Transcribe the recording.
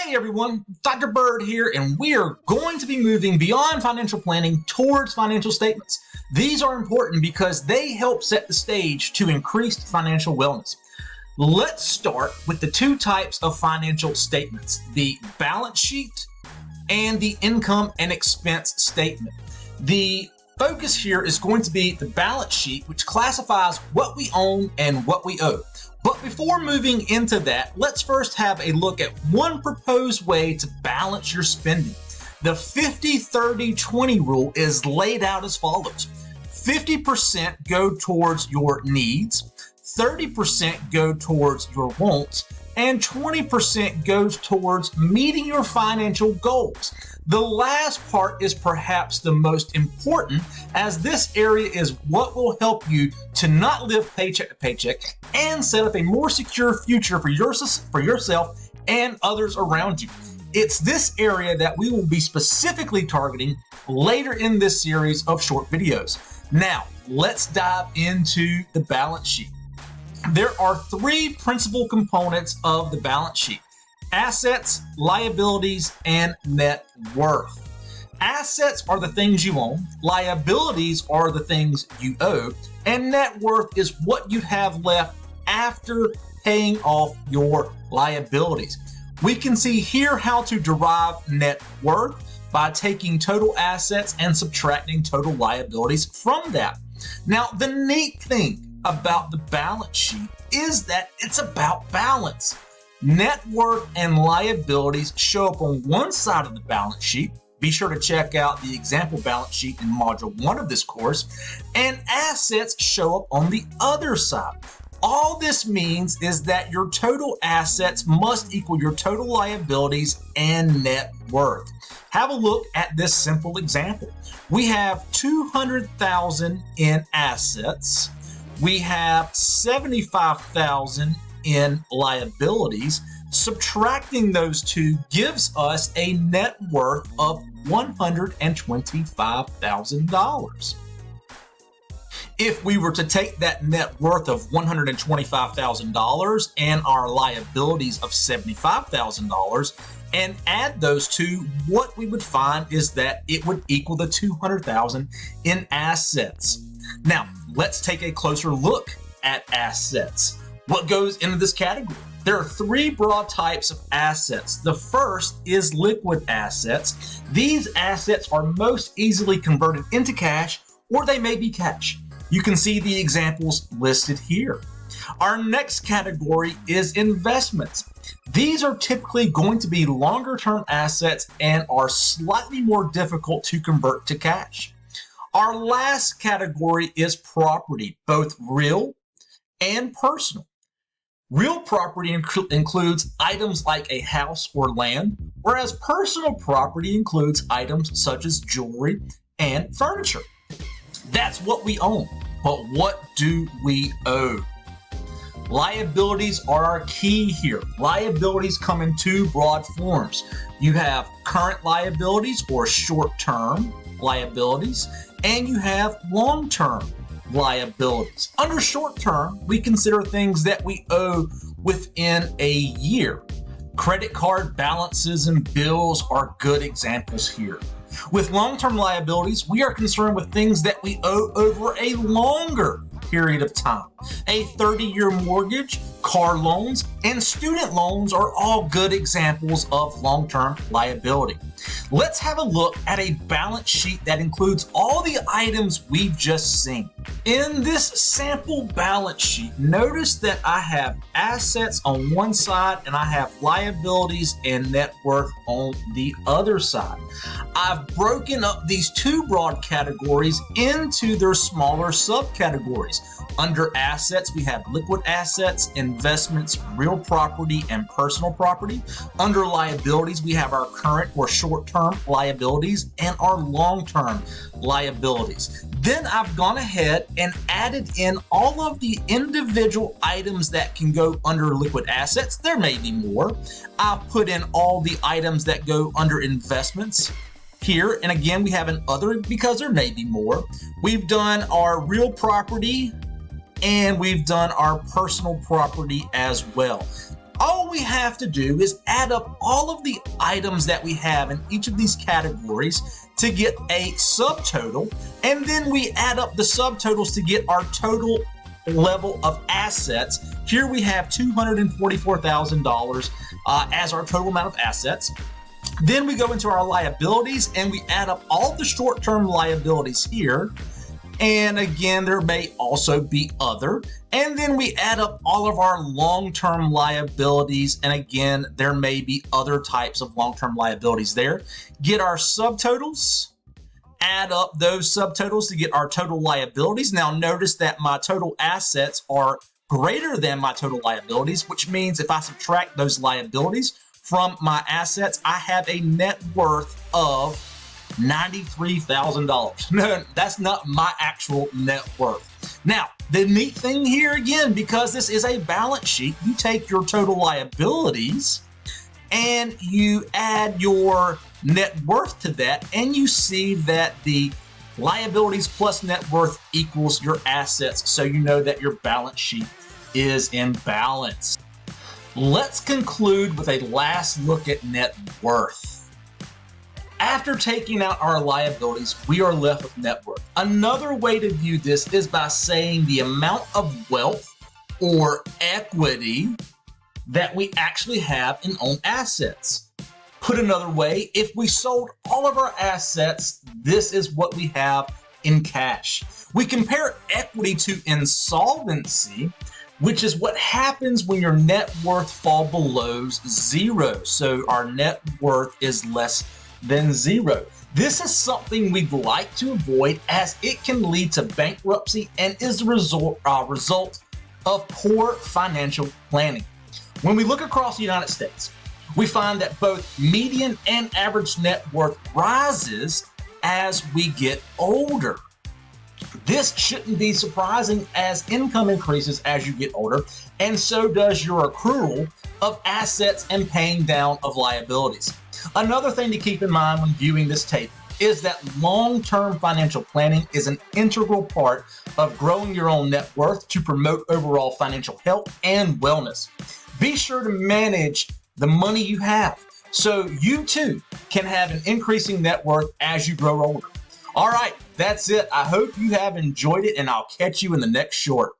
Hey everyone, Dr. Bird here, and we are going to be moving beyond financial planning towards financial statements. These are important because they help set the stage to increased financial wellness. Let's start with the two types of financial statements, the balance sheet and the income and expense statement. The focus here is going to be the balance sheet, which classifies what we own and what we owe. But before moving into that, let's first have a look at one proposed way to balance your spending. The 50-30-20 rule is laid out as follows. 50% go towards your needs, 30% go towards your wants, and 20% goes towards meeting your financial goals. The last part is perhaps the most important, as this area is what will help you to not live paycheck to paycheck and set up a more secure future for yourself and others around you. It's this area that we will be specifically targeting later in this series of short videos. Now, let's dive into the balance sheet. There are three principal components of the balance sheet: assets, liabilities, and net worth. Assets are the things you own, liabilities are the things you owe, and net worth is what you have left after paying off your liabilities. We can see here how to derive net worth by taking total assets and subtracting total liabilities from that. Now, the neat thing about the balance sheet is that it's about balance. Net worth and liabilities show up on one side of the balance sheet. Be sure to check out the example balance sheet in Module 1 of this course. And assets show up on the other side. All this means is that your total assets must equal your total liabilities and net worth. Have a look at this simple example. We have $200,000 in assets. We have $75,000 in liabilities. Subtracting those two gives us a net worth of $125,000. If we were to take that net worth of $125,000 and our liabilities of $75,000 and add those two, what we would find is that it would equal the $200,000 in assets. Now, let's take a closer look at assets. What goes into this category? There are three broad types of assets. The first is liquid assets. These assets are most easily converted into cash, or they may be cash. You can see the examples listed here. Our next category is investments. These are typically going to be longer-term assets and are slightly more difficult to convert to cash. Our last category is property, both real and personal. Real property includes items like a house or land, whereas personal property includes items such as jewelry and furniture. That's what we own, but what do we owe? Liabilities are our key here. Liabilities come in two broad forms. You have current liabilities or short-term liabilities, and you have long-term liabilities. Under short-term, we consider things that we owe within a year. Credit card balances and bills are good examples here. With long-term liabilities, we are concerned with things that we owe over a longer period of time. A 30-year mortgage, car loans, and student loans are all good examples of long-term liability. Let's have a look at a balance sheet that includes all the items we've just seen. In this sample balance sheet, notice that I have assets on one side and I have liabilities and net worth on the other side. I've broken up these two broad categories into their smaller subcategories. Under assets, we have liquid assets, investments, real property, and personal property. Under liabilities, we have our current or short-term liabilities and our long-term liabilities. Then I've gone ahead and added in all of the individual items that can go under liquid assets. There may be more. I've put in all the items that go under investments here. And again, we have an other because there may be more. We've done our real property and we've done our personal property as well. All we have to do is add up all of the items that we have in each of these categories to get a subtotal, and then we add up the subtotals to get our total level of assets. Here we have $244,000 as our total amount of assets. Then we go into our liabilities and we add up all the short-term liabilities here. And again, there may also be other. And then we add up all of our long-term liabilities. And again, there may be other types of long-term liabilities there. Get our subtotals, add up those subtotals to get our total liabilities. Now notice that my total assets are greater than my total liabilities, which means if I subtract those liabilities from my assets, I have a net worth of $93,000. No, that's not my actual net worth. Now, the neat thing here again, because this is a balance sheet, you take your total liabilities and you add your net worth to that, and you see that the liabilities plus net worth equals your assets, so you know that your balance sheet is in balance. Let's conclude with a last look at net worth. After taking out our liabilities, we are left with net worth. Another way to view this is by saying the amount of wealth or equity that we actually have in own assets. Put another way, if we sold all of our assets, this is what we have in cash. We compare equity to insolvency, which is what happens when your net worth falls below zero. So our net worth is less than zero. This is something we'd like to avoid, as it can lead to bankruptcy and is the result of poor financial planning. When we look across the United States, we find that both median and average net worth rises as we get older. This shouldn't be surprising, as income increases as you get older, and so does your accrual of assets and paying down of liabilities. Another thing to keep in mind when viewing this table is that long-term financial planning is an integral part of growing your own net worth to promote overall financial health and wellness. Be sure to manage the money you have so you too can have an increasing net worth as you grow older. All right, that's it. I hope you have enjoyed it, and I'll catch you in the next short.